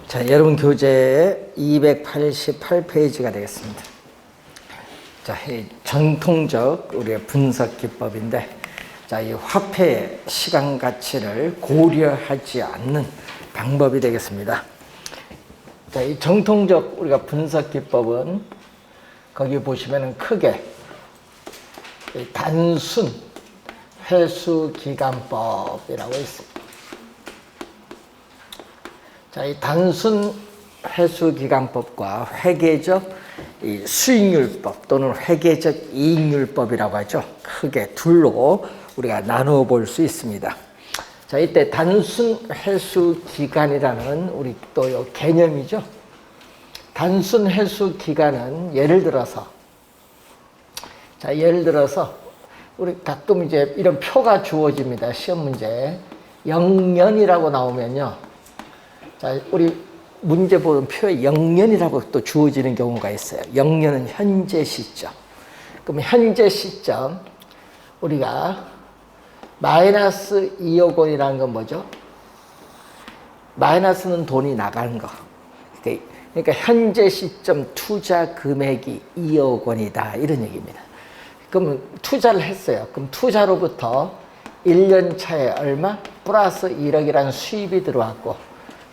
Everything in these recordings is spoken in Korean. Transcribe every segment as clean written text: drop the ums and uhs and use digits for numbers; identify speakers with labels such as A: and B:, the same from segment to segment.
A: 자, 여러분 교재의 288페이지가 되겠습니다. 자, 이 정통적 우리의 분석 기법인데, 자, 이 화폐의 시간 가치를 고려하지 않는 방법이 되겠습니다. 자, 이 정통적 우리가 분석 기법은 거기 보시면은 크게 이 단순 회수 기간법이라고 있습니다. 자, 이 단순 회수 기간법과 회계적 이 수익률법 또는 회계적 이익률법이라고 하죠. 크게 둘로 우리가 나누어 볼 수 있습니다. 자, 이때 단순 회수 기간이라는 우리 또 요 개념이죠. 단순 회수 기간은 예를 들어서 우리 가끔 이제 이런 표가 주어집니다. 시험 문제 0년이라고 나오면요. 자, 우리 문제 보는 표에 0년이라고 또 주어지는 경우가 있어요. 0년은 현재 시점. 그럼 현재 시점 우리가 마이너스 2억 원이라는 건 뭐죠? 마이너스는 돈이 나가는 거. 그러니까 현재 시점 투자 금액이 2억 원이다 이런 얘기입니다. 그러면 투자를 했어요. 그럼 투자로부터 1년 차에 얼마? 플러스 1억이라는 수입이 들어왔고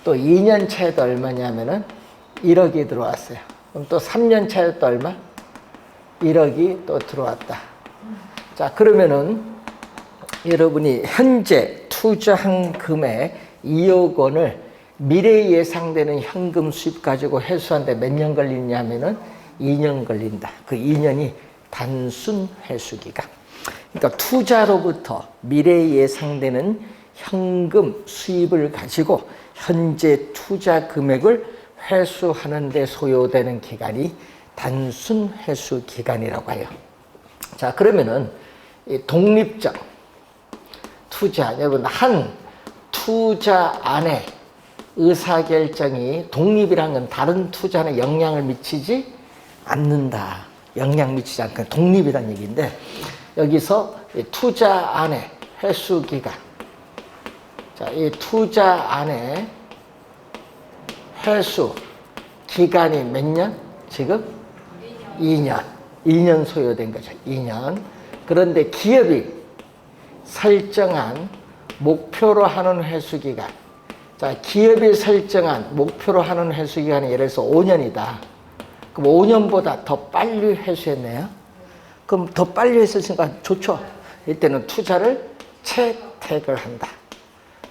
A: 또 2년 차에도 얼마냐면은 1억이 들어왔어요. 그럼 또 3년 차에 또 얼마? 1억이 또 들어왔다. 자, 그러면은 여러분이 현재 투자한 금액 2억 원을 미래에 예상되는 현금 수입 가지고 회수하는데 몇 년 걸리냐면은 2년 걸린다. 그 2년이 단순 회수 기간. 그러니까 투자로부터 미래에 예상되는 현금 수입을 가지고 현재 투자 금액을 회수하는 데 소요되는 기간이 단순 회수 기간이라고 해요. 자, 그러면은 이 독립적 투자, 여러분 한 투자 안에 의사결정이 독립이라는 건 다른 투자에 영향을 미치지 않는다. 영향 미치지 않고 독립이라는 얘기인데 여기서 이 투자 안에 회수 기간, 자, 이 투자 안에 회수 기간이 몇 년? 지금 2년. 2년 소요된 거죠. 2년. 그런데 기업이 설정한 목표로 하는 회수 기간. 자, 기업이 설정한 목표로 하는 회수 기간이 예를 들어서 5년이다. 그럼 5년보다 더 빨리 회수했네요. 그럼 더 빨리 했으니까 좋죠. 이때는 투자를 채택을 한다.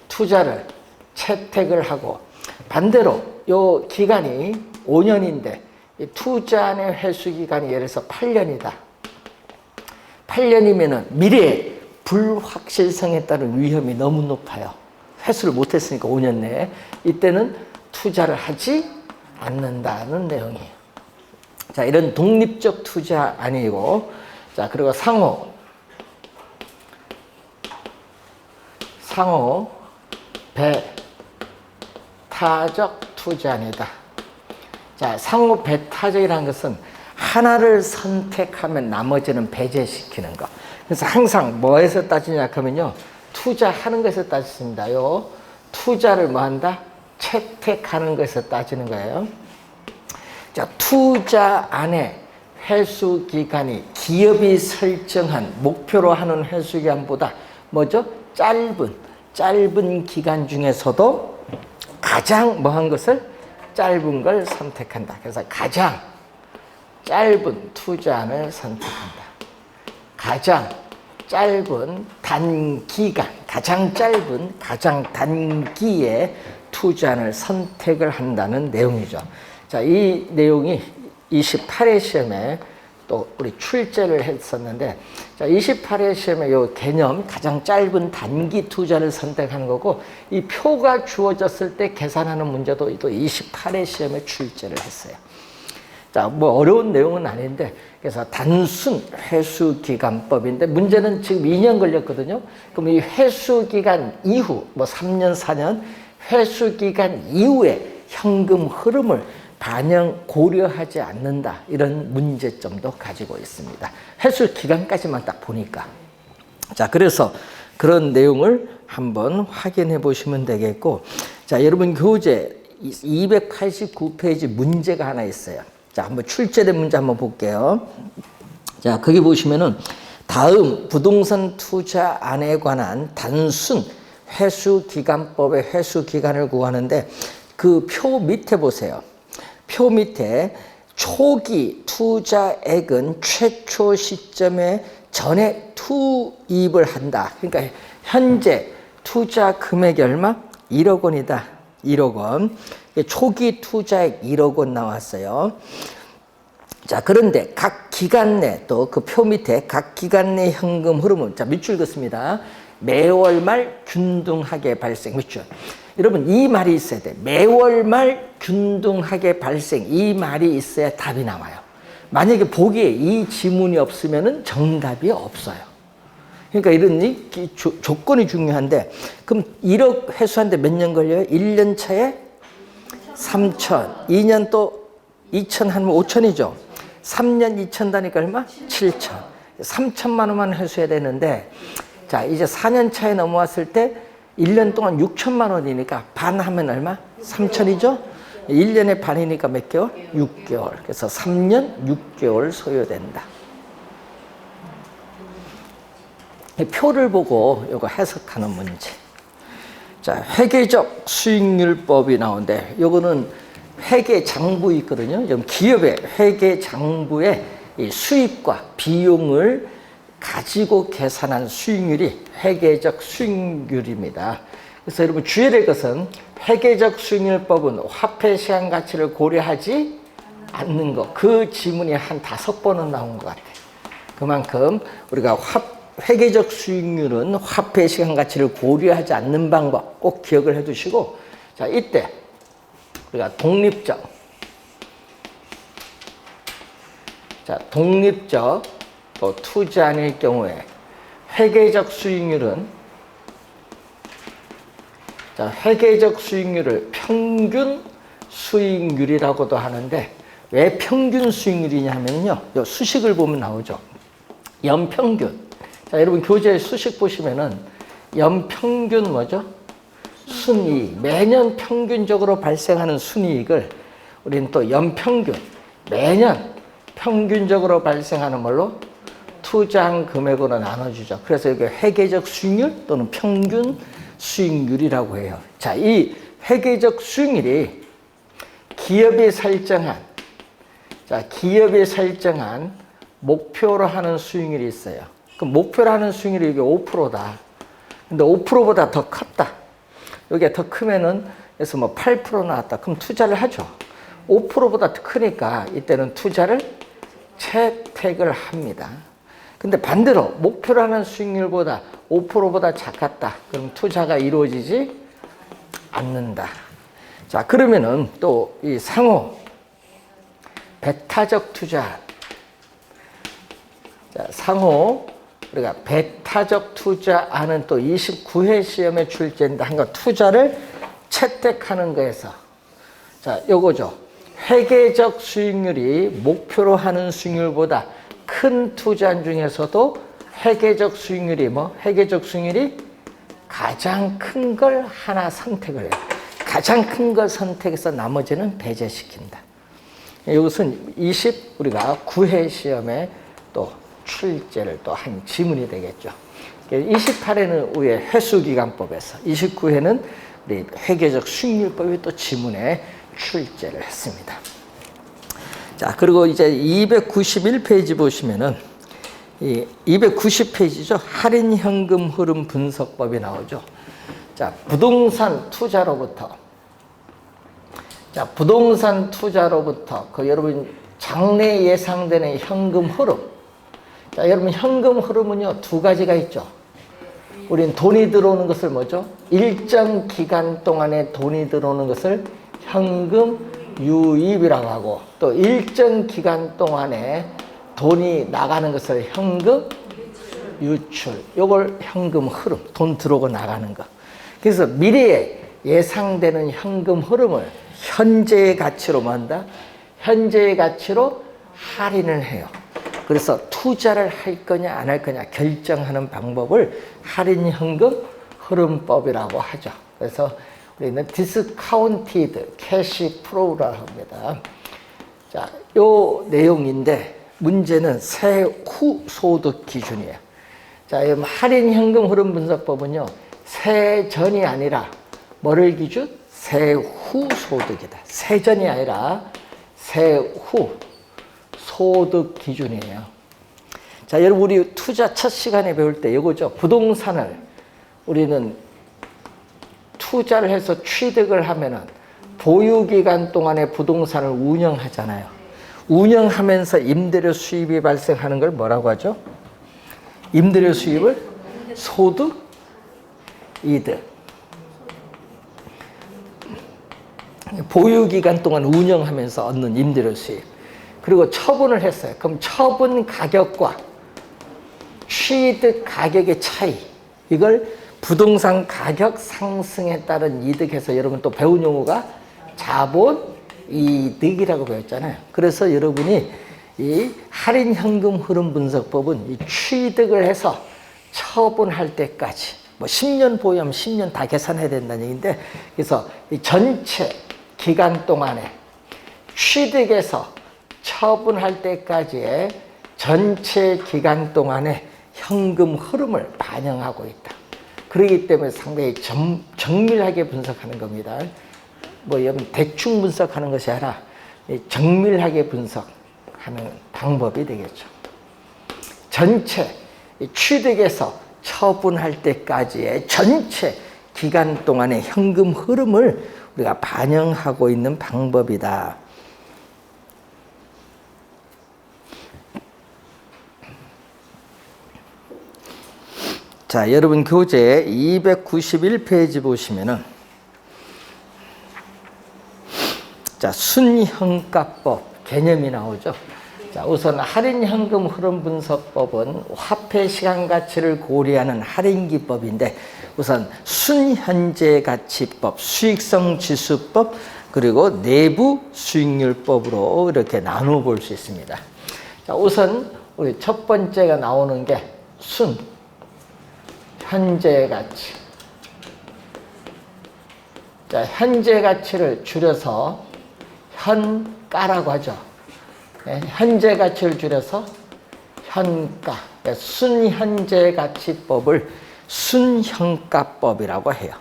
A: 투자를 채택을 하고 반대로 요 기간이 5년인데 이 투자의 회수 기간이 예를 들어서 8년이다. 8년이면은 미래에 불확실성에 따른 위험이 너무 높아요. 회수를 못했으니까 5년 내에 이때는 투자를 하지 않는다는 내용이에요. 자, 이런 독립적 투자 아니고, 자, 그리고 상호 배타적 투자입니다. 자, 상호 배타적이라는 것은 하나를 선택하면 나머지는 배제시키는 거. 그래서 항상 뭐에서 따지냐 하면요. 투자하는 것에서 따지습니다. 요 투자를 뭐 한다? 채택하는 것에서 따지는 거예요. 자, 투자 안에 회수 기간이 기업이 설정한 목표로 하는 회수 기간보다 뭐죠? 짧은 기간 중에서도 가장 뭐한 것을 짧은 걸 선택한다. 그래서 가장 짧은 투자안을 선택한다. 가장 짧은 단기간, 가장 단기에 투자안을 선택을 한다는 내용이죠. 자, 이 내용이 28회 시험에 또 우리 출제를 했었는데, 자, 28회 시험에 이 개념, 가장 짧은 단기 투자를 선택하는 거고, 이 표가 주어졌을 때 계산하는 문제도 또 28회 시험에 출제를 했어요. 자, 뭐 어려운 내용은 아닌데, 그래서 단순 회수기간법인데, 문제는 지금 2년 걸렸거든요. 그럼 이 회수기간 이후, 뭐 3년, 4년, 회수기간 이후에 현금 흐름을 고려하지 않는다. 이런 문제점도 가지고 있습니다. 회수 기간까지만 딱 보니까. 자, 그래서 그런 내용을 한번 확인해 보시면 되겠고, 자, 여러분 교재 289페이지 문제가 하나 있어요. 자, 한번 출제된 문제 한번 볼게요. 자, 거기 보시면은 다음 부동산 투자안에 관한 단순 회수기간법의 회수기간을 구하는데 그 표 밑에 보세요. 표 밑에 초기 투자액은 최초 시점에 전에 투입을 한다. 그러니까 현재 투자 금액이 얼마? 1억 원이다. 1억 원. 초기 투자액 1억 원 나왔어요. 자, 그런데 각 기간 내, 또 그 표 밑에 각 기간 내 현금 흐름은, 자, 밑줄 긋습니다. 매월 말 균등하게 발생. 밑줄. 여러분, 이 말이 있어야 돼. 매월 말 균등하게 발생. 이 말이 있어야 답이 나와요. 만약에 보기에 이 지문이 없으면 정답이 없어요. 그러니까 이런 조건이 중요한데, 그럼 1억 회수하는데 몇 년 걸려요? 1년 차에 3천, 2년 또 2천 하면 5천이죠. 3년 2천 다니까 얼마? 7천. 3천만 원만 회수해야 되는데, 자, 이제 4년 차에 넘어왔을 때 1년 동안 6천만 원이니까 반 하면 얼마? 3천이죠? 1년에 반이니까 몇 개월? 6개월. 그래서 3년 6개월 소요된다. 표를 보고 이거 해석하는 문제. 자, 회계적 수익률법이 나오는데, 요거는 회계 장부 있거든요. 좀 기업의 회계 장부의 이 수익과 비용을 가지고 계산한 수익률이 회계적 수익률입니다. 그래서 여러분 주의해야 될 것은 회계적 수익률법은 화폐 시장 가치를 고려하지 않는 것. 그 지문이 한 5번은 나온 것 같아요. 그만큼 우리가 회계적 수익률은 화폐 시장 가치를 고려하지 않는 방법 꼭 기억을 해 두시고, 자, 이때 우리가 독립적 또 투자안일 경우에 회계적 수익률은, 자, 회계적 수익률을 평균 수익률이라고도 하는데, 왜 평균 수익률이냐면요, 요 수식을 보면 나오죠. 연평균. 자, 여러분 교재 수식 보시면은 연평균 뭐죠? 순이익. 매년 평균적으로 발생하는 순이익을 우리는 또 연평균, 매년 평균적으로 발생하는 걸로 투자한 금액으로 나눠주죠. 그래서 이게 회계적 수익률 또는 평균 수익률이라고 해요. 자, 이 회계적 수익률이 기업이 설정한 목표로 하는 수익률이 있어요. 그 목표로 하는 수익률이 이게 5%다. 근데 5%보다 더 컸다. 여기가 더 크면은, 그래서 뭐 8% 나왔다. 그럼 투자를 하죠. 5%보다 더 크니까 이때는 투자를 채택을 합니다. 근데 반대로 목표로 하는 수익률보다 5%보다 작았다. 그럼 투자가 이루어지지 않는다. 자, 그러면은 또 이 상호 배타적 투자. 자, 상호 우리가 배타적 투자하는 또 29회 시험에 출제인데 한 거 투자를 채택하는 거에서, 자, 요거죠. 회계적 수익률이 목표로 하는 수익률보다 큰 투자안 중에서도 회계적 수익률이 회계적 수익률이 가장 큰 걸 하나 선택을 해요. 가장 큰 걸 선택해서 나머지는 배제시킨다. 이것은 우리가 9회 시험에 또 출제를 또 한 지문이 되겠죠. 28회는 우리 회수기간법에서, 29회는 우리 회계적 수익률법이 또 지문에 출제를 했습니다. 자, 그리고 이제 291페이지 보시면은 이 290페이지죠. 할인 현금 흐름 분석법이 나오죠. 자, 부동산 투자로부터 그 여러분 장래 예상되는 현금 흐름. 자, 여러분 현금 흐름은요, 두 가지가 있죠. 우린 돈이 들어오는 것을 뭐죠? 일정 기간 동안에 돈이 들어오는 것을 현금 유입이라고 하고, 또 일정 기간 동안에 돈이 나가는 것을 현금 유출. 요걸 현금 흐름, 돈 들어오고 나가는 거. 그래서 미래에 예상되는 현금 흐름을 현재의 가치로 한다. 현재의 가치로 할인을 해요. 그래서 투자를 할 거냐 안 할 거냐 결정하는 방법을 할인 현금 흐름법이라고 하죠. 그래서 우리는 discounted cash flow라고 합니다. 자, 요 내용인데 문제는 세후 소득 기준이에요. 자, 할인 현금 흐름 분석법은요, 세전이 아니라 뭐를 기준? 세후 소득이다. 세전이 아니라 세후 소득 기준이에요. 자, 여러분, 우리 투자 첫 시간에 배울 때 이거죠. 부동산을 우리는 투자를 해서 취득을 하면은 보유기간 동안에 부동산을 운영하잖아요. 운영하면서 임대료 수입이 발생하는 걸 뭐라고 하죠? 임대료 수입을 소득, 이득. 보유기간 동안 운영하면서 얻는 임대료 수입. 그리고 처분을 했어요. 그럼 처분 가격과 취득 가격의 차이. 이걸 부동산 가격 상승에 따른 이득에서 여러분 또 배운 용어가 자본 이득이라고 배웠잖아요. 그래서 여러분이 이 할인 현금 흐름 분석법은 이 취득을 해서 처분할 때까지 뭐 10년 보유하면 10년 다 계산해야 된다는 얘기인데, 그래서 이 전체 기간 동안에 취득해서 처분할 때까지의 전체 기간 동안에 현금 흐름을 반영하고 있다. 그렇기 때문에 상당히 정밀하게 분석하는 겁니다. 뭐 여러분 대충 분석하는 것이 아니라 정밀하게 분석하는 방법이 되겠죠. 전체 취득해서 처분할 때까지의 전체 기간 동안의 현금 흐름을 우리가 반영하고 있는 방법이다. 자, 여러분 교재 291페이지 보시면은 자, 순현가법 개념이 나오죠. 자, 우선 할인 현금 흐름 분석법은 화폐 시간 가치를 고려하는 할인 기법인데, 우선 순현재 가치법, 수익성 지수법, 그리고 내부 수익률법으로 이렇게 나누어 볼 수 있습니다. 자, 우선 우리 첫 번째가 나오는 게 현재 가치. 자, 현재 가치를 줄여서 현가라고 하죠. 네, 현재 가치를 줄여서 현가. 그러니까 순현재 가치법을 순현가법이라고 해요.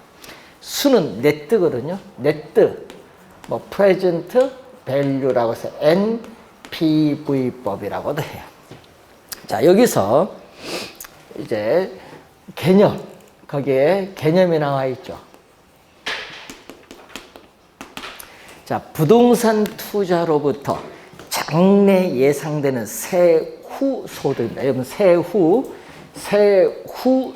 A: 순은 네트거든요. 네트, 뭐 프레젠트 밸류라고 해서 NPV법이라고도 해요. 자, 여기서 이제 개념, 거기에 개념이 나와 있죠. 자, 부동산 투자로부터 장래 예상되는 세후 소득입니다. 여러분, 세후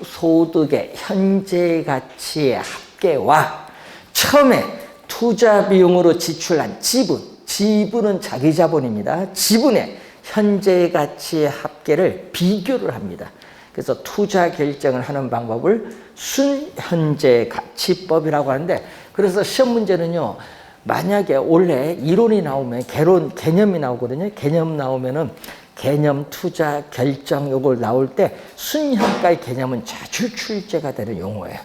A: 소득의 현재 가치의 합계와 처음에 투자 비용으로 지출한 지분은 자기 자본입니다. 지분의 현재 가치의 합계를 비교를 합니다. 그래서 투자 결정을 하는 방법을 순현재 가치법이라고 하는데, 그래서 시험 문제는요, 만약에 원래 이론이 나오면 개념이 나오거든요. 개념 나오면은 개념, 투자, 결정 요걸 나올 때 순현가의 개념은 자주 출제가 되는 용어예요.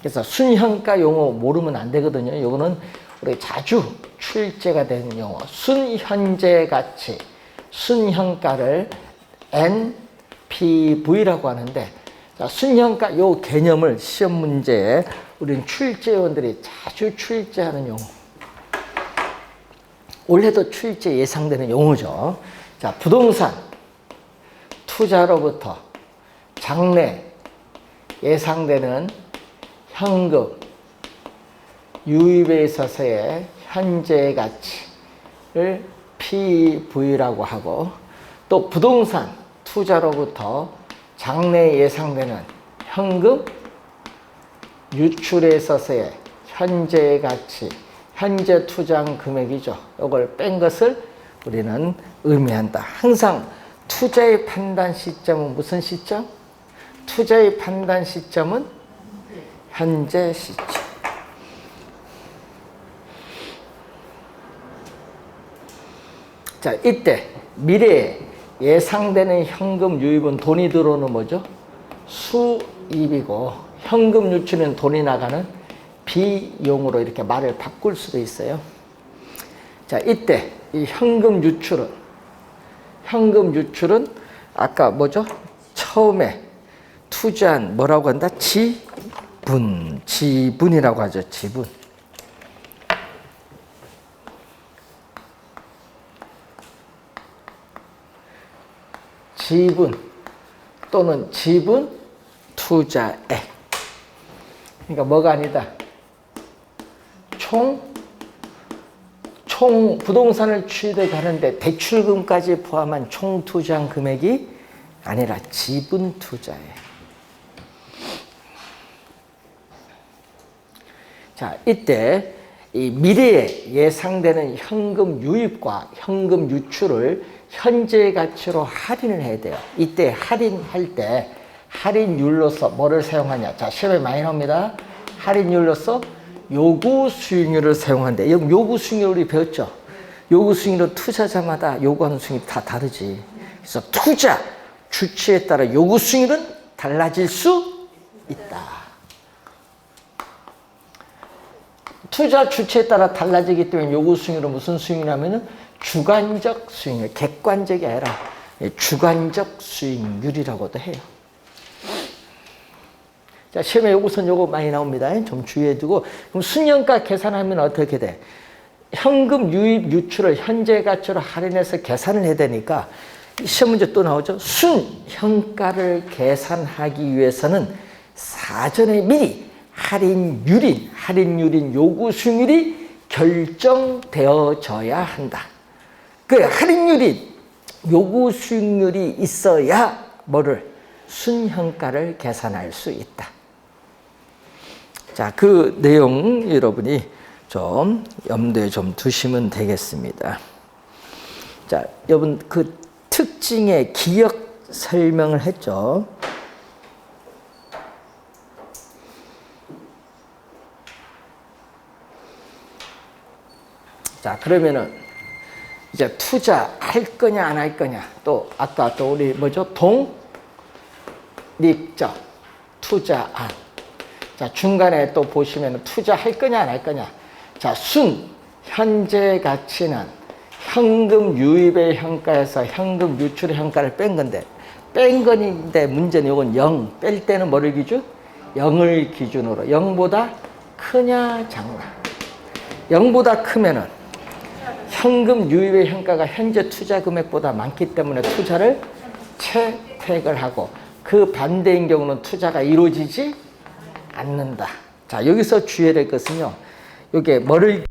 A: 그래서 순현가 용어 모르면 안 되거든요. 요거는 우리 자주 출제가 되는 용어. 순현재 가치, 순현가를 NPV라고 하는데, 자, 순현가 요 개념을 시험 문제에 우리는 출제원들이 자주 출제하는 용어. 올해도 출제 예상되는 용어죠. 자, 부동산 투자로부터 장래 예상되는 현금 유입에 있어서의 현재 가치를 PV라고 하고, 또 부동산 투자로부터 장래 예상되는 현금 유출에 있어서의 현재 가치, 현재 투자한 금액이죠. 이걸 뺀 것을 우리는 의미한다. 항상 투자의 판단 시점은 무슨 시점? 투자의 판단 시점은 현재 시점. 자, 이때 미래에 예상되는 현금 유입은 돈이 들어오는 뭐죠? 수입이고, 현금 유출은 돈이 나가는 비용으로 이렇게 말을 바꿀 수도 있어요. 자, 이때 이 현금 유출은 아까 뭐죠? 처음에 투자한 뭐라고 한다? 지분이라고 하죠. 지분. 지분 또는 지분 투자액. 그러니까 뭐가 아니다. 총 부동산을 취득하는데 대출금까지 포함한 총 투자한 금액이 아니라 지분 투자액. 자, 이때 이 미래에 예상되는 현금 유입과 현금 유출을 현재 가치로 할인을 해야 돼요. 이때 할인할 때 할인율로서 뭐를 사용하냐. 자, 시험에 많이 나옵니다. 할인율로서 요구 수익률을 사용하는데, 요구 수익률 우리 배웠죠? 요구 수익률은 투자자마다 요구하는 수익률이 다 다르지. 그래서 투자 주체에 따라 요구 수익률은 달라질 수 있다. 투자 주체에 따라 달라지기 때문에 요구 수익률은 무슨 수익률이냐면은 주관적 수익률, 객관적이 아니라 주관적 수익률이라고도 해요. 자, 시험에 요거선 요거 많이 나옵니다. 좀 주의해 두고. 그럼 순현가 계산하면 어떻게 돼? 현금 유입 유출을 현재 가치로 할인해서 계산을 해야 되니까 시험 문제 또 나오죠. 순현가를 계산하기 위해서는 사전에 미리 할인율인 요구 수익률이 결정되어져야 한다. 그 할인율인 요구 수익률이 있어야 뭐를 순현가를 계산할 수 있다. 자, 그 내용 여러분이 좀 염두에 좀 두시면 되겠습니다. 자, 여러분 그 특징의 기억 설명을 했죠. 자, 그러면은 이제 투자할 거냐 안 할 거냐, 또 아까 또 우리 뭐죠? 독립적 투자안. 자, 중간에 또 보시면 투자할 거냐 안 할 거냐. 자, 현재 가치는 현금 유입의 현가에서 현금 유출의 현가를 뺀 건데, 문제는 이건 0, 뺄 때는 뭐를 기준? 0을 기준으로 0보다 크냐 작나. 0보다 크면은 현금 유입의 현가가 현재 투자 금액보다 많기 때문에 투자를 채택을 하고, 그 반대인 경우는 투자가 이루어지지 않는다. 자, 여기서 주의해야 될 것은요, 이게 뭐를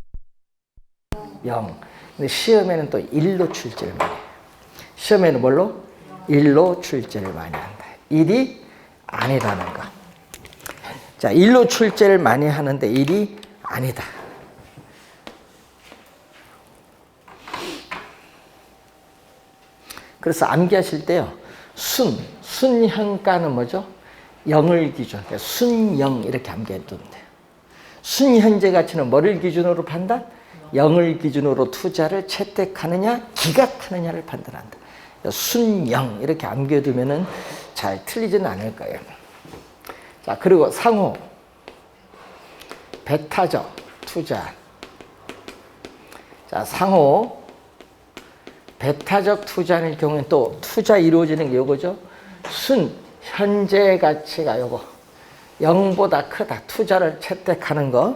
A: 0. 근데 시험에는 또 1로 출제를 많이 해요. 시험에는 뭘로? 1로 출제를 많이 한다. 1이 아니라는 거. 자, 1로 출제를 많이 하는데 1이 아니다. 그래서 암기하실 때요, 순현가는 뭐죠? 0을 기준, 그러니까 순0 이렇게 암기해 두면 돼요. 순현재 가치는 뭐를 기준으로 판단? 0을 기준으로 투자를 채택하느냐, 기각하느냐를 판단한다. 순0 이렇게 암기해 두면은 잘 틀리지는 않을 거예요. 자, 그리고 상호, 배타적 투자. 자, 상호, 배타적 투자의 경우에는 또 투자 이루어지는 게 요거죠. 현재 가치가 요거 0보다 크다. 투자를 채택하는 거.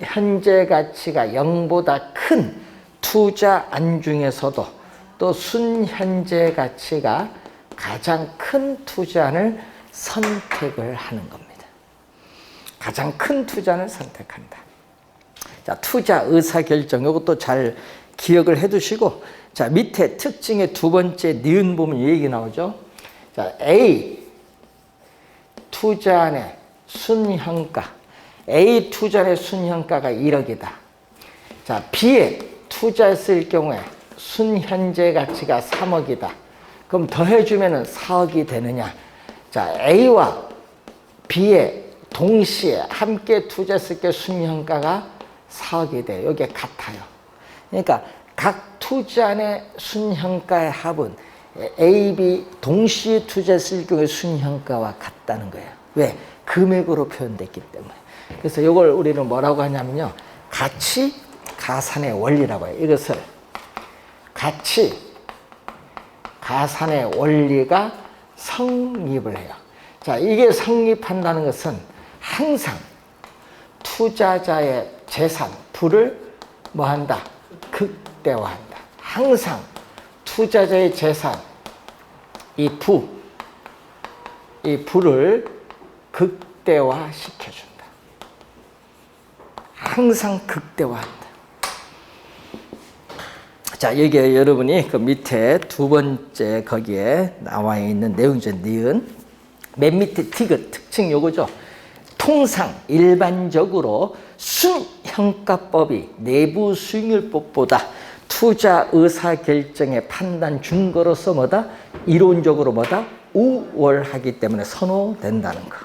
A: 현재 가치가 0보다 큰 투자안 중에서도 또 현재 가치가 가장 큰 투자안을 선택을 하는 겁니다. 가장 큰 투자안을 선택한다. 자, 투자 의사결정 요것도 잘 기억을 해 두시고, 자, 밑에 특징의 두 번째 니은 보면 이 얘기 나오죠. 자, A 투자안의 순현가. A 투자안의 순현가가 1억이다. 자, B에 투자했을 경우에 순현재 가치가 3억이다. 그럼 더해주면 4억이 되느냐. 자, A와 B에 동시에 함께 투자했을 때 순현가가 4억이 돼요. 이게 같아요. 그러니까 각 투자안의 순현가의 합은 A, B 동시에 투자했을 경우에 순현가와 같다는 거예요. 왜? 금액으로 표현됐기 때문에. 그래서 이걸 우리는 뭐라고 하냐면요. 가치 가산의 원리라고 해요. 이것을 가치 가산의 원리가 성립을 해요. 자, 이게 성립한다는 것은 항상 투자자의 재산, 부를 뭐 한다? 극대화한다. 항상 투자자의 재산, 이 부를 극대화 시켜준다. 항상 극대화한다. 자, 여기에 여러분이 그 밑에 두 번째 거기에 나와 있는 내용이죠. 니은. 맨 밑에 디귿 특징 요거죠. 통상 일반적으로 순형가법이 내부 수익률법보다 투자 의사결정의 판단 준거로서 뭐다? 이론적으로 뭐다? 우월하기 때문에 선호된다는 거.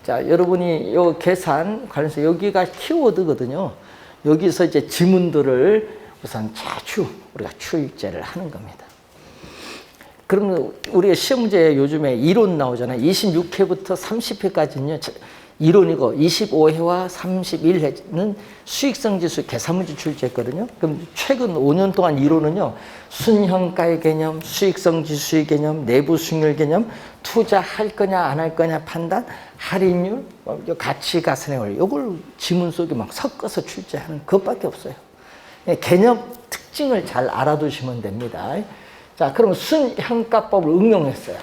A: 자, 여러분이 요 계산 관련해서 여기가 키워드거든요. 여기서 이제 지문들을 우선 우리가 추입제를 하는 겁니다. 그러면 우리가 시험 문제 요즘에 이론 나오잖아요. 26회부터 30회까지는요. 이론이고 25회와 31회는 수익성 지수 계산 문제 출제했거든요. 그럼 최근 5년 동안 이론은요. 순형가의 개념, 수익성 지수의 개념, 내부 수익률 개념, 투자할 거냐 안 할 거냐 판단, 할인율, 가치 가산의 원리 이걸 지문 속에 막 섞어서 출제하는 것밖에 없어요. 개념 특징을 잘 알아두시면 됩니다. 자, 그럼 순형가법을 응용했어요.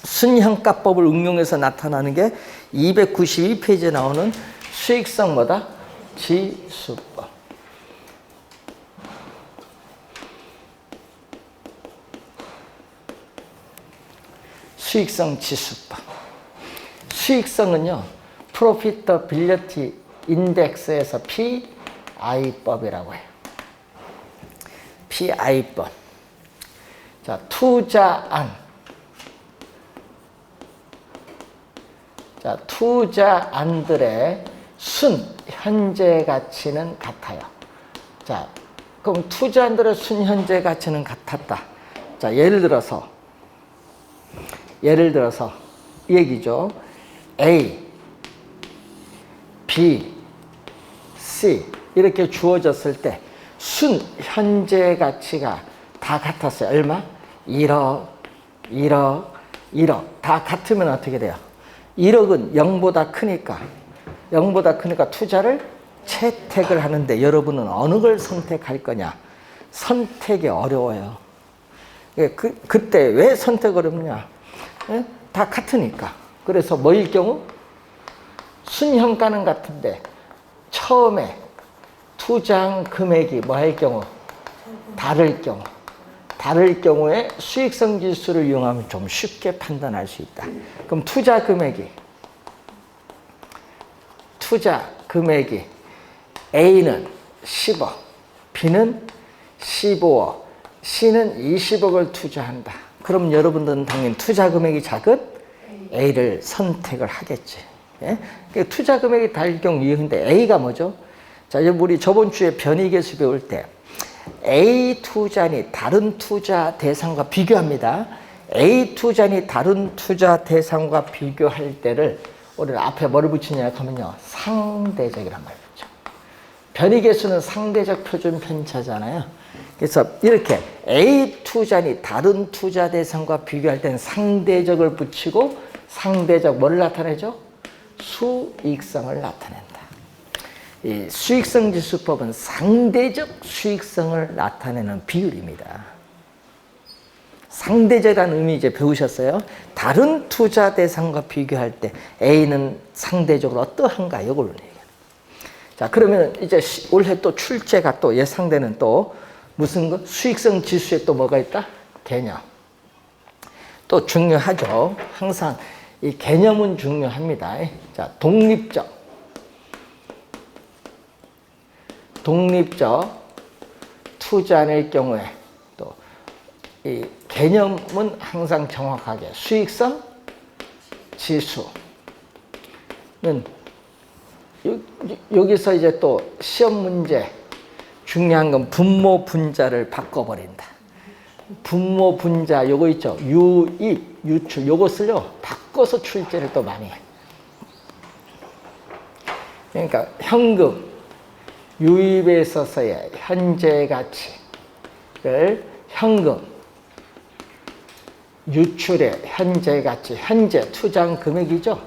A: 순형가법을 응용해서 나타나는 게 292페이지에 나오는 수익성 뭐다? 지수법. 수익성 지수법. 수익성은요, Profitability Index에서 PI법이라고 해요. PI법. 자, 투자안들의 순현재 가치는 같아요. 자, 그럼 투자안들의 순현재 가치는 같았다. 자, 예를 들어서 이 얘기죠. A, B, C 이렇게 주어졌을 때 순현재 가치가 다 같았어요. 얼마? 1억, 1억, 1억. 다 같으면 어떻게 돼요? 1억은 0보다 크니까 투자를 채택을 하는데 여러분은 어느 걸 선택할 거냐? 선택이 어려워요. 그때 왜 선택 어렵냐? 다 같으니까. 그래서 뭐일 경우? 순형가는 같은데 처음에 투자한 금액이 뭐 할 경우? 다를 경우에 수익성 지수를 이용하면 좀 쉽게 판단할 수 있다. 그럼 투자 금액이 A는 10억, B는 15억, C는 20억을 투자한다. 그럼 여러분들은 당연히 투자 금액이 작은 A를 선택을 하겠지. 예? 투자 금액이 다를 경우 이해인데 A가 뭐죠? 자, 우리 저번 주에 변이계수 배울 때 A 투자니 다른 투자 대상과 비교합니다. A 투자니 다른 투자 대상과 비교할 때를 우리는 앞에 뭐를 붙이냐 하면요. 상대적이란 말을 붙여. 변이계수는 상대적 표준 편차잖아요. 그래서 이렇게 A 투자니 다른 투자 대상과 비교할 때는 상대적을 붙이고 상대적 뭐를 나타내죠? 수익성을 나타낸다. 이 수익성 지수법은 상대적 수익성을 나타내는 비율입니다. 상대적이라는 의미 이제 배우셨어요? 다른 투자 대상과 비교할 때 A는 상대적으로 어떠한가? 이걸 얘기해요. 자, 그러면 이제 올해 또 출제가 또 예상되는 또 무슨 거? 수익성 지수에 또 뭐가 있다? 개념. 또 중요하죠. 항상 이 개념은 중요합니다. 자, 독립적 투자일 경우에 또 이 개념은 항상 정확하게 수익성 지수는 여기서 이제 또 시험 문제 중요한 건 분모 분자를 바꿔버린다. 분모 분자 요거 있죠. 유입, 유출 요것을요 섞어서 출제를 또 많이 해. 그러니까 현금 유입에 있어서의 현재 가치를 현금 유출의 현재 가치, 현재 투자한 금액이죠.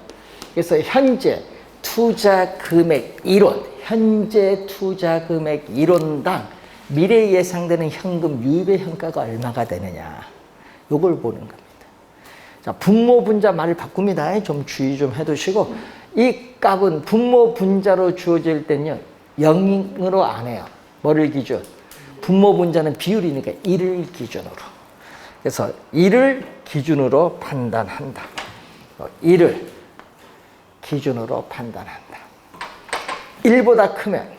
A: 그래서 현재 투자 금액 1원, 현재 투자 금액 1원당 미래에 예상되는 현금 유입의 현가가 얼마가 되느냐, 요걸 보는 겁니다. 자, 분모 분자 말을 바꿉니다. 좀 주의 좀 해두시고, 이 값은 분모 분자로 주어질 때는요 0으로 안 해요. 뭐를 기준? 분모 분자는 비율이니까 1을 기준으로. 그래서 1을 기준으로 판단한다. 1을 기준으로 판단한다. 1보다 크면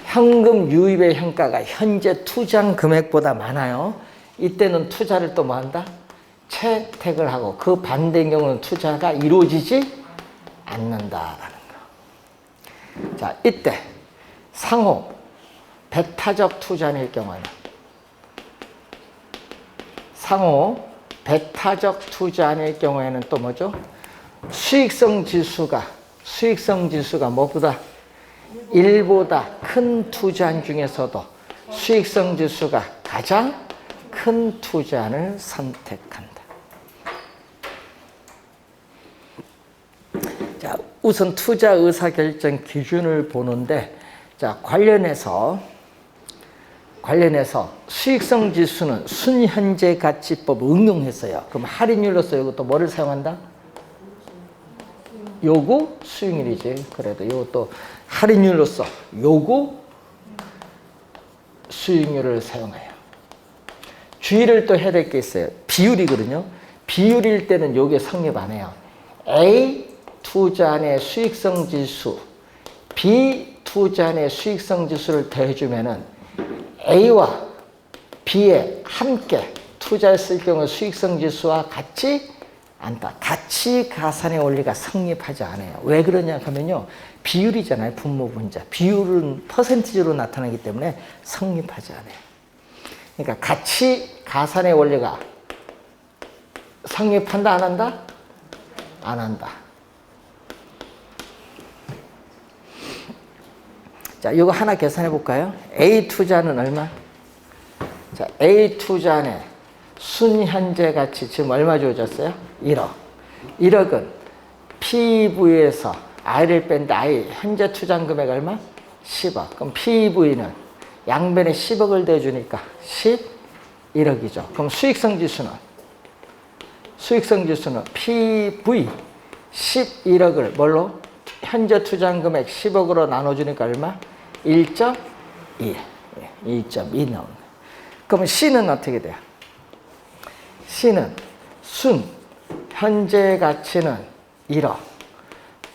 A: 현금 유입의 현가가 현재 투자한 금액보다 많아요. 이때는 투자를 또 뭐 한다? 채택을 하고, 그 반대인 경우는 투자가 이루어지지 않는다라는 거. 자, 이때 상호 배타적 투자일 경우는, 상호 배타적 투자일 경우에는 또 뭐죠? 수익성 지수가 뭐보다 1보다 큰 투자안 중에서도 수익성 지수가 가장 큰 투자안을 선택한다. 자, 우선 투자 의사결정 기준을 보는데, 자, 관련해서 수익성 지수는 순현재 가치법 응용했어요. 그럼 할인율로서 이것도 뭐를 사용한다? 요구 수익률이지. 그래도 이것도 할인율로서 요구 수익률을 사용해요. 주의를 또 해야 될 게 있어요. 비율이거든요. 비율일 때는 요게 성립 안 해요. A 투자안의 수익성 지수, B 투자안의 수익성 지수를 더해주면은 A와 B에 함께 투자했을 경우 수익성 지수와 같지 않다. 가치 가산의 원리가 성립하지 않아요. 왜 그러냐 하면요, 비율이잖아요. 분모 분자. 비율은 퍼센티지로 나타나기 때문에 성립하지 않아요. 그러니까 가치 가산의 원리가 성립한다, 안 한다? 안 한다. 자, 이거 하나 계산해 볼까요? A 투자는 얼마? 자, A 투자는 순현재 가치 지금 얼마 주어졌어요? 1억. 1억은 PV에서 I를 뺀데 I 현재 투자한 금액 얼마? 10억. 그럼 PV는 양변에 10억을 대주니까 11억이죠. 그럼 수익성 지수는 PV 11억을 뭘로? 현재 투자한 금액 10억으로 나눠주니까 얼마? 1.2. 2.2 나오는 거예요. 그럼 C는 어떻게 돼요? C는 순 현재 가치는 1억.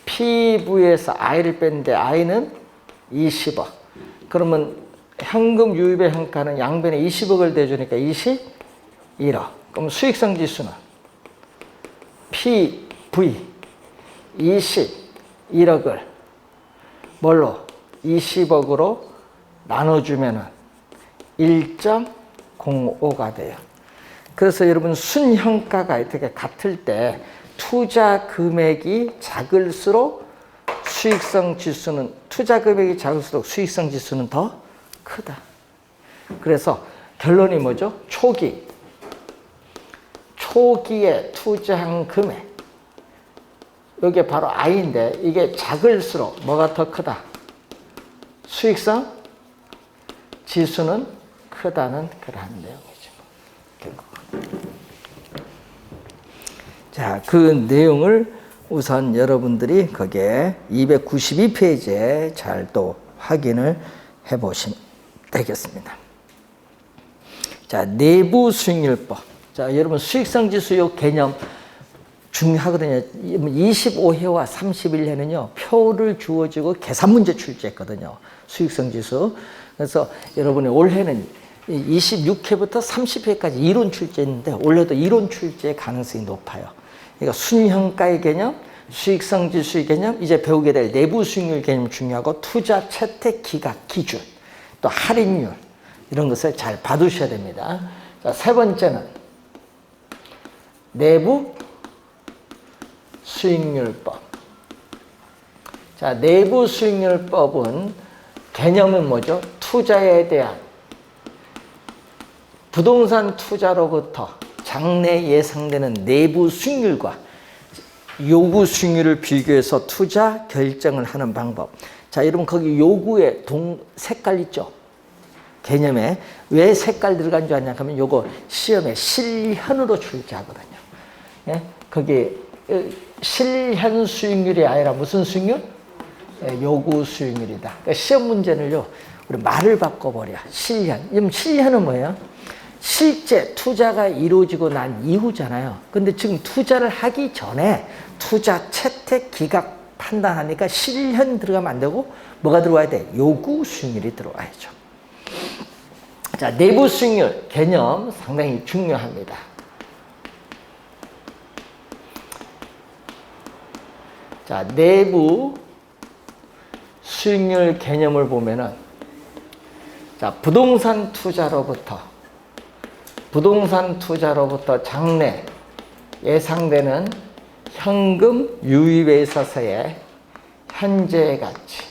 A: PV에서 I를 뺐는데 I는 20억. 그러면 현금 유입의 현가는 양변에 20억을 대주니까 21억. 그럼 수익성 지수는 PV 21억을 뭘로? 20억으로 나눠주면 1.05가 돼요. 그래서 여러분 순현가가 이렇게 같을 때 투자 금액이 작을수록 수익성 지수는, 투자 금액이 작을수록 수익성 지수는 더 크다. 그래서 결론이 뭐죠? 초기에 투자한 금액, 이게 바로 I인데 이게 작을수록 뭐가 더 크다? 수익성 지수는 크다는 그러한 내용이죠. 자, 그 내용을 우선 여러분들이 거기에 292페이지에 잘 또 확인을 해 보시면 되겠습니다. 자, 내부 수익률법. 자, 여러분 수익성 지수 요 개념 중요하거든요. 25회와 31회는요, 표를 주어지고 계산 문제 출제했거든요. 수익성 지수. 그래서 여러분이 올해는 26회부터 30회까지 이론 출제했는데, 올해도 이론 출제 가능성이 높아요. 그러니까 순현가의 개념, 수익성 지수의 개념, 이제 배우게 될 내부 수익률 개념 중요하고, 투자 채택 기각 기준, 또 할인율, 이런 것을 잘 봐두셔야 됩니다. 자, 세 번째는 내부 수익률법. 자, 내부 수익률법은 개념은 뭐죠? 투자에 대한 부동산 투자로부터 장래 예상되는 내부 수익률과 요구 수익률을 비교해서 투자 결정을 하는 방법. 자, 여러분 거기 요구에 색깔 있죠? 개념에 왜 색깔 들어간 줄 아냐 하면 요거 시험에 실현으로 출제하거든요. 예? 거기 실현 수익률이 아니라 무슨 수익률? 예, 요구 수익률이다. 그러니까 시험 문제는요, 우리 말을 바꿔버려. 실현. 그럼 실현은 뭐예요? 실제 투자가 이루어지고 난 이후잖아요. 근데 지금 투자를 하기 전에 투자 채택 기각 판단하니까 실현 들어가면 안 되고 뭐가 들어와야 돼? 요구 수익률이 들어와야죠. 자, 내부 수익률 개념 상당히 중요합니다. 자, 내부 수익률 개념을 보면은 자, 부동산 투자로부터 장래 예상되는 현금 유입에 있어서의 현재 가치.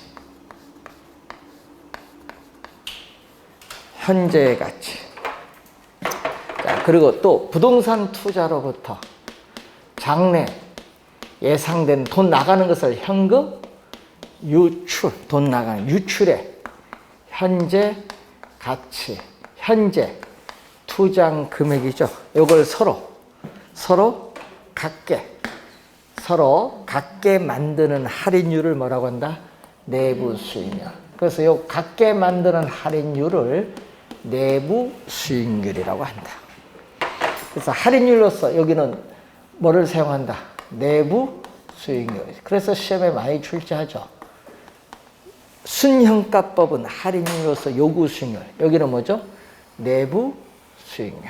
A: 자, 그리고 또 부동산 투자로부터 장래 예상된 돈 나가는 것을 현금 유출, 돈 나가는 유출의 현재 가치, 현재 투자 금액이죠. 이걸 서로 같게 만드는 할인율을 뭐라고 한다? 내부 수익률. 그래서 요 같게 만드는 할인율을 내부 수익률이라고 한다. 그래서 할인율로서 여기는 뭐를 사용한다? 내부 수익률. 그래서 시험에 많이 출제하죠. 순현가법은 할인율로서 요구 수익률. 여기는 뭐죠? 내부 수익률.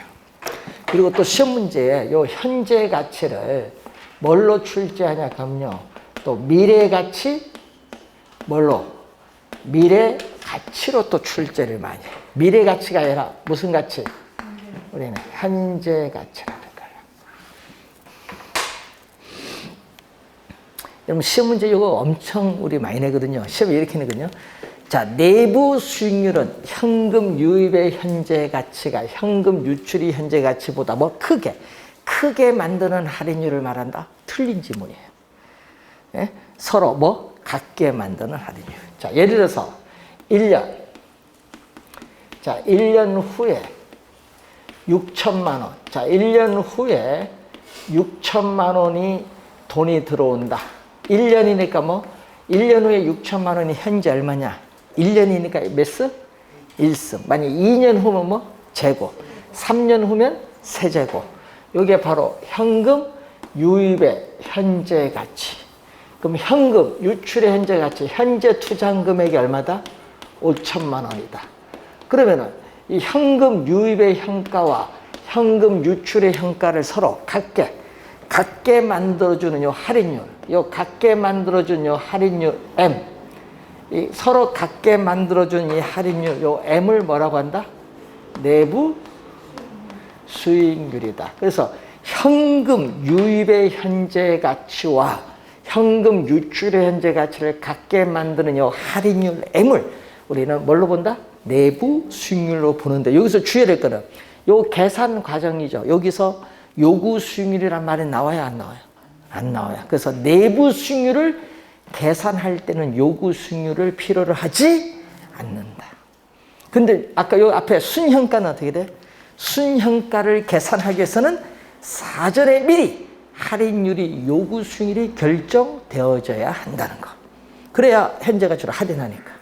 A: 그리고 또 시험 문제에 요 현재 가치를 뭘로 출제하냐 하면요. 또 미래 가치 뭘로? 미래 가치로 또 출제를 많이 해요. 미래 가치가 아니라 무슨 가치? 우리는 현재 가치라는 거예요. 여러분 시험 문제 이거 엄청 우리 많이 내거든요. 시험에 이렇게 내거든요. 자, 내부 수익률은 현금 유입의 현재 가치가 현금 유출이 현재 가치보다 뭐 크게 만드는 할인율을 말한다? 틀린 지문이에요. 예? 서로 뭐 같게 만드는 할인율. 자, 예를 들어서 1년. 자, 1년 후에 6천만 원. 자, 1년 후에 6천만 원이 돈이 들어온다. 1년이니까 뭐 1년 후에 6천만 원이 현재 얼마냐? 1년이니까 몇 스? 1스. 만약 2년 후면 뭐? 재고. 3년 후면 세재고. 이게 바로 현금 유입의 현재 가치. 그럼 현금 유출의 현재 가치, 현재 투자 금액이 얼마다? 5천만 원이다. 그러면은 이 현금 유입의 현가와 현금 유출의 현가를 서로 같게 만들어주는 요 할인율, 요 같게 만들어준 요 할인율 M, 이 서로 같게 만들어준 이 할인율, 요 M을 뭐라고 한다? 내부 수익률이다. 그래서 현금 유입의 현재 가치와 현금 유출의 현재 가치를 같게 만드는 요 할인율 M을 우리는 뭘로 본다? 내부 수익률로 보는데 여기서 주의해야 될 거는 요 계산 과정이죠. 여기서 요구 수익률이란 말이 나와요, 안 나와요? 안 나와요. 그래서 내부 수익률을 계산할 때는 요구 수익률을 필요로 하지 않는다. 근데 아까 요 앞에 순현가는 어떻게 돼? 순현가를 계산하기 위해서는 사전에 미리 할인율이 요구 수익률이 결정되어져야 한다는 거. 그래야 현재 가치로 할인하니까.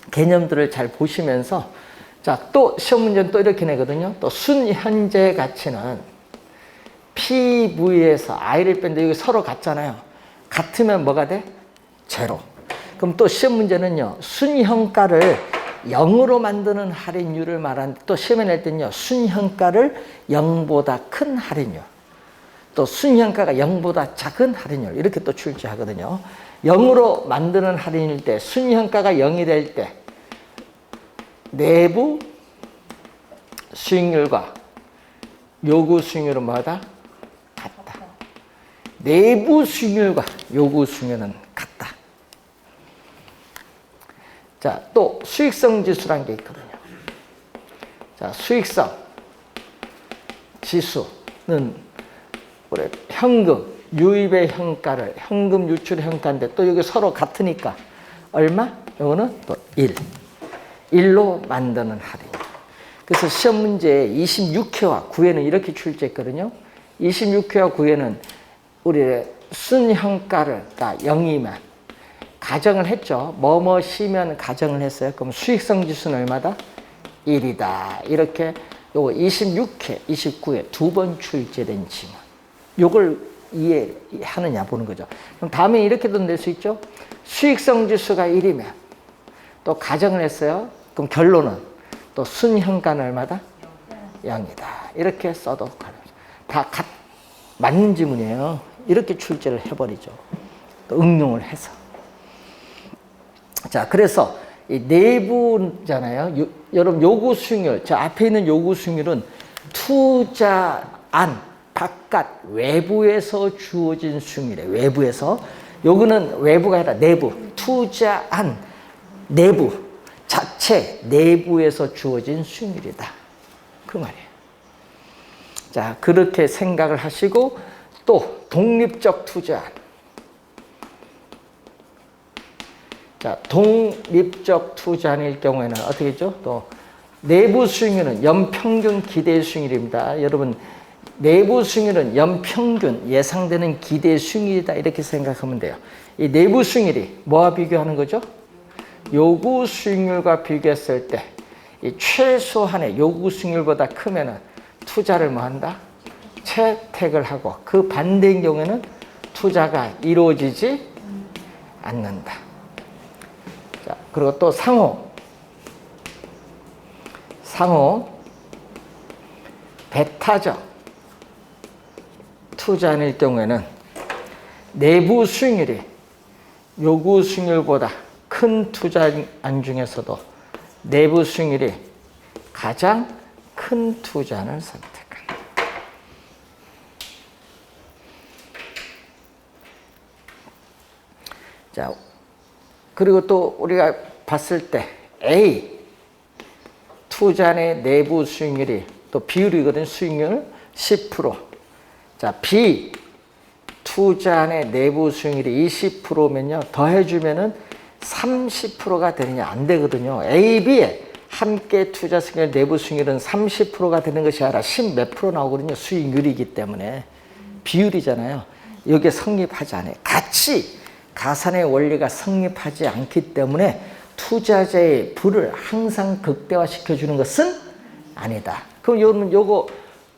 A: 개념들을 잘 보시면서 자, 또 시험 문제는 또 이렇게 내거든요. 또 순현재 가치는 PV에서 I를 뺀데 여기 서로 같잖아요. 같으면 뭐가 돼? 제로. 그럼 또 시험 문제는요. 순현가를 0으로 만드는 할인율을 말한 또 시험에 낼 때는요. 순현가를 0보다 큰 할인율. 또 순현가가 0보다 작은 할인율. 이렇게 또 출제하거든요. 0으로 만드는 할인일 때 순현가가 0이 될 때 내부 수익률과 요구 수익률은 뭐다? 같다. 내부 수익률과 요구 수익률은 같다. 자, 또 수익성 지수라는 게 있거든요. 자, 수익성 지수는 우리 현금 유입의 현가를 현금 유출의 현가인데 또 여기 서로 같으니까 얼마? 이거는 또 1. 1로 만드는 할인. 그래서 시험 문제 26회와 9회는 이렇게 출제했거든요. 26회와 9회는 우리 순현가를 다 0이면 가정을 했죠. 뭐뭐 시면 가정을 했어요. 그럼 수익성 지수는 얼마다? 1이다. 이렇게 요거 26회, 29회 두 번 출제된 질문. 요걸 이해하느냐 보는 거죠. 그럼 다음에 이렇게도 낼 수 있죠. 수익성 지수가 1이면 또 가정을 했어요. 그럼 결론은 또 순현가는 얼마다? 0이다. 이렇게 써도 가능하죠. 다 맞는 지문이에요. 이렇게 출제를 해버리죠. 또 응용을 해서. 자, 그래서 이 내부잖아요. 여러분 요구 수익률, 저 앞에 있는 요구 수익률은 투자안 바깥 외부에서 주어진 수익률이에요. 외부에서. 요거는 외부가 아니라 내부. 투자안 내부 자체 내부에서 주어진 수익률이다. 그 말이에요. 자, 그렇게 생각을 하시고 또 독립적 투자안. 자, 독립적 투자안일 경우에는 어떻게 했죠? 또 내부 수익률은 연평균 기대 수익률입니다. 여러분, 내부 수익률은 연평균 예상되는 기대 수익률이다. 이렇게 생각하면 돼요. 이 내부 수익률이 뭐와 비교하는 거죠? 요구 수익률과 비교했을 때 이 최소한의 요구 수익률보다 크면은 투자를 뭐 한다? 채택을 하고 그 반대인 경우에는 투자가 이루어지지 않는다. 자, 그리고 또 상호 배타적 투자일 경우에는 내부 수익률이 요구 수익률보다 큰 투자안 중에서도 내부 수익률이 가장 큰 투자안을 선택한다. 자, 그리고 또 우리가 봤을 때 A 투자안의 내부 수익률이 또 비율이거든. 수익률 10%. 자, B 투자안의 내부 수익률이 20%면요. 더해주면은 30%가 되느냐? 안 되거든요. A, B에 함께 투자 수익률 내부 수익률은 30%가 되는 것이 아니라 10몇 프로 나오거든요. 수익률이기 때문에. 비율이잖아요. 여기에 성립하지 않아요. 같이 가산의 원리가 성립하지 않기 때문에 투자자의 부를 항상 극대화시켜주는 것은 아니다. 그럼 여러분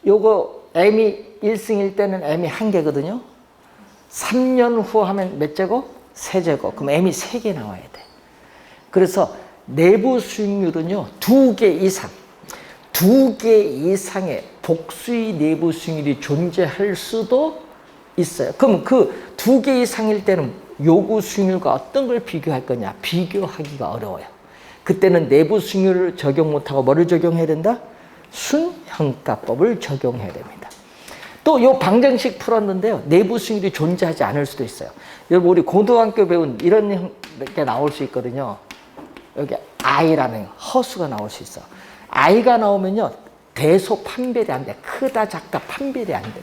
A: 요거 M이 1승일 때는 M이 1개거든요. 3년 후 하면 몇 제곱? 3제곱. 그럼 M이 3개 나와야 돼. 그래서 내부 수익률은요. 2개 이상. 2개 이상의 복수의 내부 수익률이 존재할 수도 있어요. 그럼 그 2개 이상일 때는 요구 수익률과 어떤 걸 비교할 거냐? 비교하기가 어려워요. 그때는 내부 수익률을 적용 못하고 뭐를 적용해야 된다? 순현가법을 적용해야 됩니다. 또 요 방정식 풀었는데요. 내부 수익률이 존재하지 않을 수도 있어요. 여러분 우리 고등학교 배운 이런 게 나올 수 있거든요. 여기 I라는 허수가 나올 수 있어. I가 나오면요. 대소 판별이 안 돼. 크다 작다 판별이 안 돼.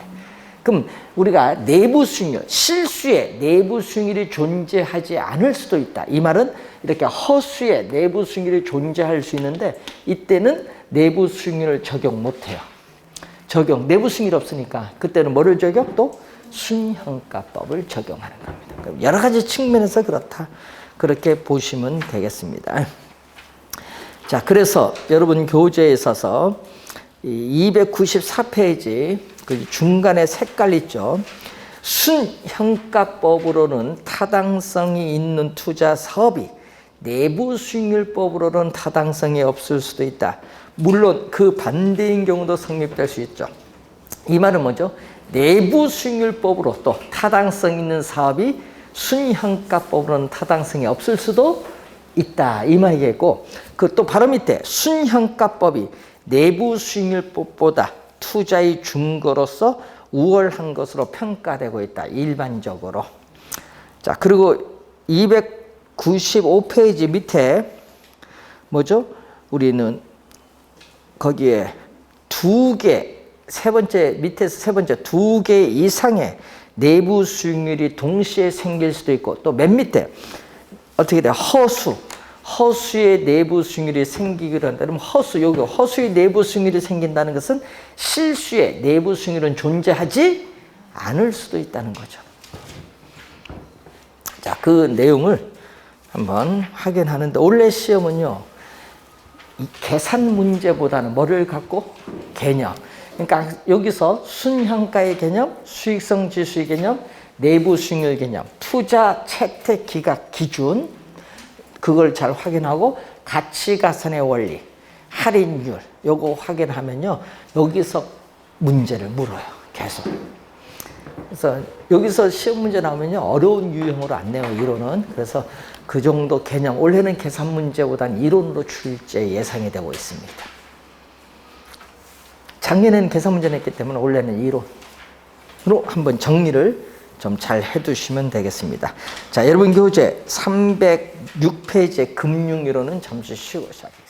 A: 그럼 우리가 내부 수익률, 실수의 내부 수익률이 존재하지 않을 수도 있다. 이 말은 이렇게 허수의 내부 수익률이 존재할 수 있는데 이때는 내부 수익률을 적용 못해요. 내부 수익률이 없으니까 그때는 뭐를 적용? 또 순현가법을 적용하는 겁니다. 그럼 여러 가지 측면에서 그렇다. 그렇게 보시면 되겠습니다. 자, 그래서 여러분 교재에 있어서 294페이지 그 중간에 색깔 있죠. 순현가법으로는 타당성이 있는 투자 사업이 내부 수익률법으로는 타당성이 없을 수도 있다. 물론 그 반대인 경우도 성립될 수 있죠. 이 말은 뭐죠? 내부 수익률법으로 또 타당성 있는 사업이 순현가법으로는 타당성이 없을 수도 있다. 이 말이겠고, 그 또 바로 밑에 순현가법이 내부 수익률법보다 투자의 증거로서 우월한 것으로 평가되고 있다. 일반적으로. 자, 그리고 295페이지 밑에 뭐죠? 우리는 거기에 세 번째, 밑에서 세 번째 2개 이상의 내부 수익률이 동시에 생길 수도 있고, 또 맨 밑에 어떻게 돼? 허수의 내부 수익률이 생기기로 한다. 그러면 여기 허수의 내부 수익률이 생긴다는 것은 실수의 내부 수익률은 존재하지 않을 수도 있다는 거죠. 자, 그 내용을 한번 확인하는데, 원래 시험은요, 이 계산 문제보다는 뭐를 갖고? 개념. 그러니까 여기서 순형가의 개념, 수익성 지수의 개념, 내부 수익률 개념, 투자 채택 기각 기준, 그걸 잘 확인하고 가치가산의 원리, 할인율, 요거 확인하면요, 여기서 문제를 물어요. 계속. 그래서 여기서 시험 문제 나오면요, 어려운 유형으로 안 내요, 이론은. 그래서 그 정도 개념, 올해는 계산 문제보다는 이론으로 출제 예상이 되고 있습니다. 작년에는 계산 문제 냈기 때문에 올해는 이론으로 한번 정리를 좀 잘 해두시면 되겠습니다. 자, 여러분 교재 306페이지의 금융이론은 잠시 쉬고 시작합니다.